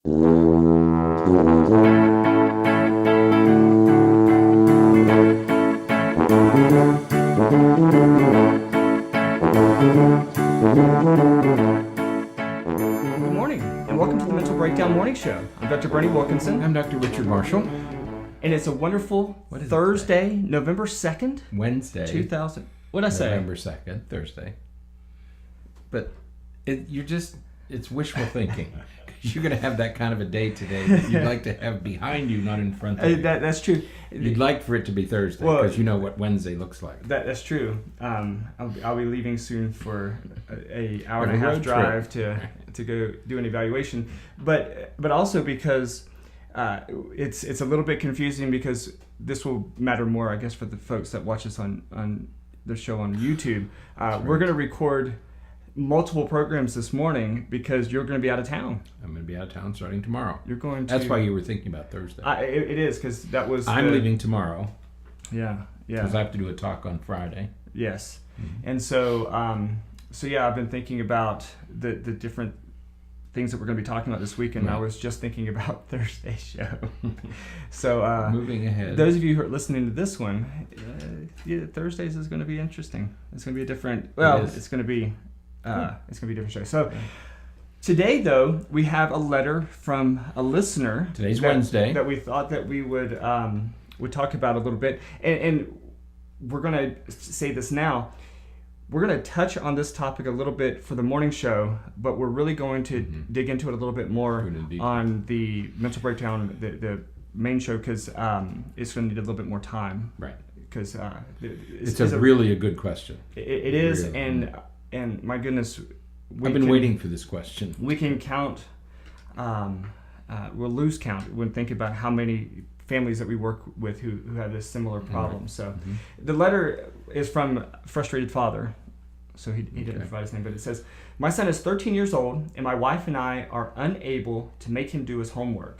Good morning, and welcome to the Mental Breakdown Morning Show. I'm Dr. Bernie Wilkinson. I'm Dr. Richard Marshall. And it's a wonderful Thursday, November 2nd. Wednesday. 2000. What'd I say? November 2nd, Thursday. But it's wishful thinking. You're going to have that kind of a day today that you'd like to have behind you, not in front of you. That's true. You'd like for it to be Thursday because you know what Wednesday looks like. That's true. I'll be leaving soon for a hour and a half drive to go do an evaluation, but also because it's a little bit confusing because this will matter more, I guess, for the folks that watch us on the show on YouTube. We're going to record multiple programs this morning because you're going to be out of town. I'm going to be out of town starting tomorrow. You're going to. That's why you were thinking about Thursday. It is because that was. I'm leaving tomorrow. Yeah. Because I have to do a talk on Friday. Yes, and so I've been thinking about the different things that we're going to be talking about this week, and I was just thinking about Thursday's show. So moving ahead, those of you who are listening to this one, Thursdays is going to be interesting. It's going to be a different. Well, it's going to be a different show. So today, though, we have a letter from a listener. Today's Wednesday that we thought that we would talk about a little bit, and we're going to say this now. We're going to touch on this topic a little bit for the morning show, but we're really going to dig into it a little bit more on the mental breakdown, the main show, because it's going to need a little bit more time. Right. Because it's really a good question. It is, really. And my goodness, I've been waiting for this question. We can count. We'll lose count when thinking about how many families that we work with who have this similar problem. Right. So the letter is from Frustrated Father. So he didn't provide his name, but it says, "My son is 13 years old, and my wife and I are unable to make him do his homework.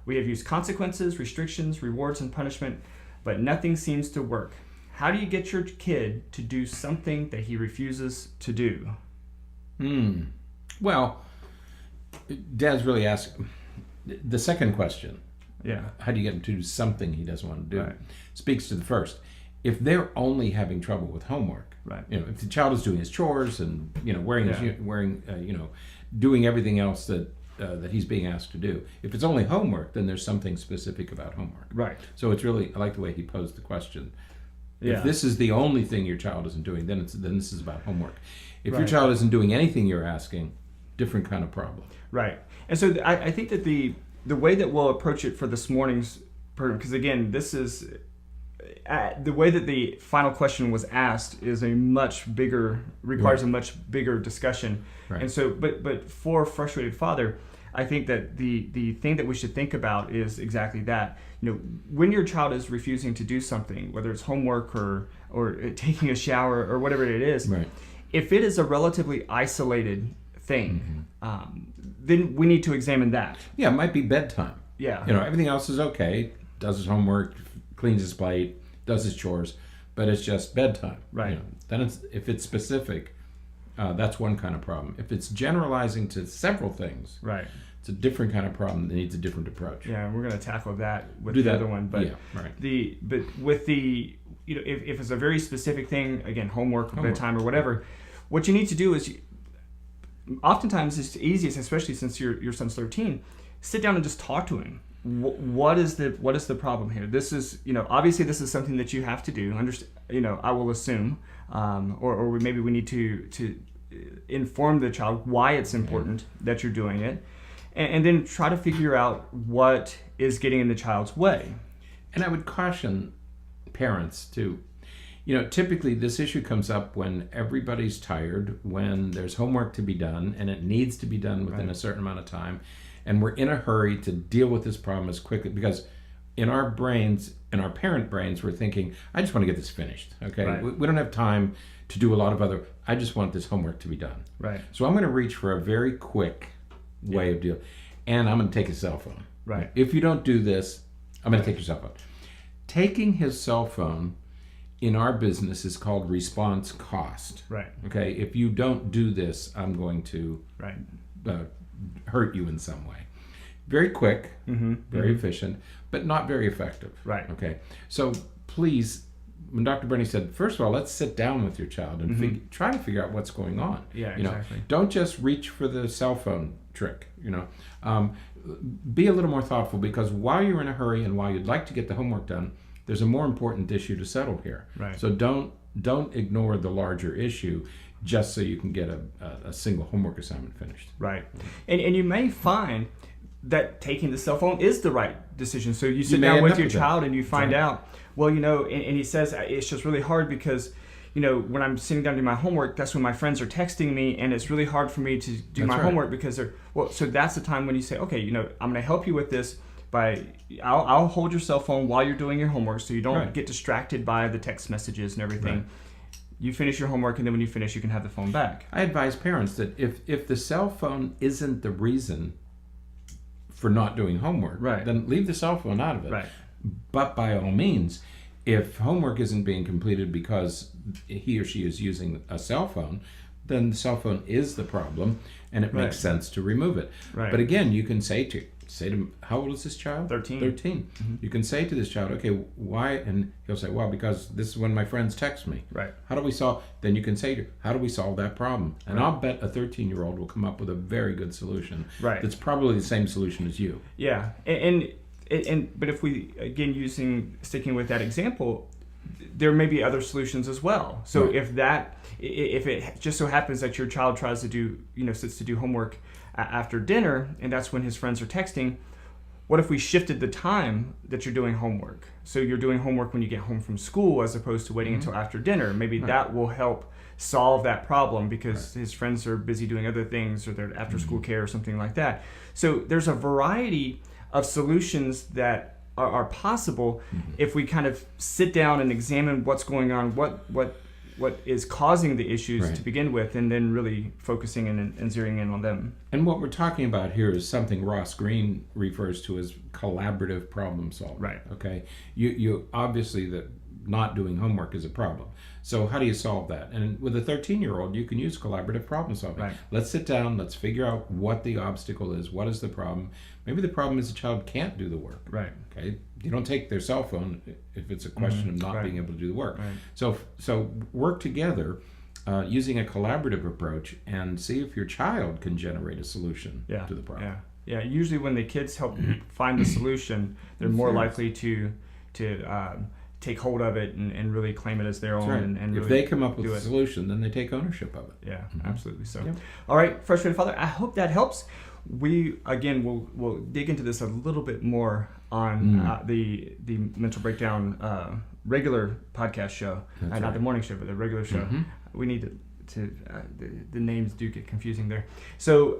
We have used consequences, restrictions, rewards, and punishment, but nothing seems to work. How do you get your kid to do something that he refuses to do?" Well, Dad's really asking the second question. Yeah. How do you get him to do something he doesn't want to do? Right. Speaks to the first. If they're only having trouble with homework, right? If the child is doing his chores and doing everything else that he's being asked to do. If it's only homework, then there's something specific about homework. Right. So it's really, I like the way he posed the question. Yeah. If this is the only thing your child isn't doing, then this is about homework. If your child isn't doing anything you're asking, different kind of problem. Right. And so I think that the way that we'll approach it for this morning's program, because again, this is the way that the final question was asked is requires a much bigger discussion. Right. And so, but for Frustrated Father, I think that the thing that we should think about is exactly that. When your child is refusing to do something, whether it's homework or taking a shower or whatever it is, right. If it is a relatively isolated thing, then we need to examine that. Yeah, it might be bedtime. Yeah. Everything else is okay. Does his homework, cleans his plate, does his chores, but it's just bedtime. Right. Then if it's specific, that's one kind of problem. If it's generalizing to several things, right, it's a different kind of problem that needs a different approach. Yeah, we're going to tackle that with the other one. But with the if it's a very specific thing, again, homework, bedtime, or whatever, what you need to do is, oftentimes it's easiest, especially since your son's 13, sit down and just talk to him. What is the problem here? This is, obviously this is something that you have to do. I will assume, or maybe we need to inform the child why it's important that you're doing it, and then try to figure out what is getting in the child's way. And I would caution parents too. Typically this issue comes up when everybody's tired, when there's homework to be done, and it needs to be done within a certain amount of time. And we're in a hurry to deal with this problem as quickly, because in our brains, in our parent brains, we're thinking, I just want to get this finished, okay? Right. We don't have time to do a lot of I just want this homework to be done. Right. So I'm going to reach for a very quick way of dealing, and I'm going to take his cell phone. Right. If you don't do this, I'm going to take your cell phone. Taking his cell phone in our business is called response cost. Right. Okay. If you don't do this, I'm going to hurt you in some way. very quick, very efficient, but not very effective. Right. Okay. So please, when Dr. Bernie said, first of all, let's sit down with your child and try to figure out what's going on. Yeah, exactly. Don't just reach for the cell phone trick. Be a little more thoughtful, because while you're in a hurry and while you'd like to get the homework done, there's a more important issue to settle here. Right. So don't ignore the larger issue just so you can get a single homework assignment finished. Right. And you may find that taking the cell phone is the right decision. So you sit down with your child and you find out, well, and he says, it's just really hard because, when I'm sitting down to do my homework, that's when my friends are texting me, and it's really hard for me to do my homework because so that's the time when you say, okay, I'm going to help you with this by, I'll hold your cell phone while you're doing your homework so you don't get distracted by the text messages and everything. Right. You finish your homework, and then when you finish, you can have the phone back. I advise parents that if the cell phone isn't the reason for not doing homework, then leave the cell phone out of it. Right. But by all means, if homework isn't being completed because he or she is using a cell phone, then the cell phone is the problem, and it makes sense to remove it. Right. But again, you can say to him, how old is this child? 13. 13. You can say to this child, okay, why? And he'll say, well, because this is when my friends text me. Right. How do we solve? Then you can say, how do we solve that problem? And I'll bet a 13-year-old will come up with a very good solution. Right. That's probably the same solution as you. Yeah. But if we, again, sticking with that example, there may be other solutions as well. So if it just so happens that your child tries to do, sits to do homework after dinner, and that's when his friends are texting, what if we shifted the time that you're doing homework? So you're doing homework when you get home from school as opposed to waiting until after dinner. Maybe that will help solve that problem because his friends are busy doing other things, or they're after school care or something like that. So there's a variety of solutions that are possible if we kind of sit down and examine what's going on, what is causing the issues to begin with, and then really focusing in and zeroing in on them. And what we're talking about here is something Ross Greene refers to as collaborative problem solving. Right. Okay. You obviously that not doing homework is a problem. So how do you solve that? And with a 13-year-old, you can use collaborative problem solving. Right. Let's sit down. Let's figure out what the obstacle is. What is the problem? Maybe the problem is the child can't do the work. Right. Okay. You don't take their cell phone if it's a question of not being able to do the work. Right. So work together using a collaborative approach and see if your child can generate a solution to the problem. Yeah. Usually when the kids help find the solution, they're more likely to take hold of it and really claim it as their own. Right. And if really they come up with a solution, then they take ownership of it. Yeah, absolutely. So, all right, Frustrated Father, I hope that helps. We, again, we'll dig into this a little bit more on the Mental Breakdown regular podcast show. Not the morning show, but the regular show. We need to the names do get confusing there. So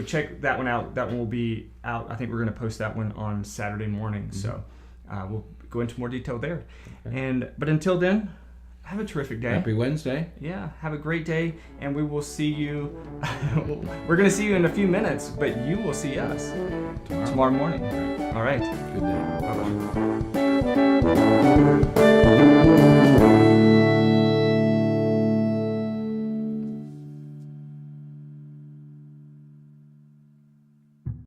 check that one out. That one will be out. I think we're going to post that one on Saturday morning. So we'll go into more detail there. Okay. But until then, have a terrific day. Happy Wednesday. Yeah, have a great day, and we will see you. We're going to see you in a few minutes, but you will see us tomorrow morning. All right. Good day. Bye-bye.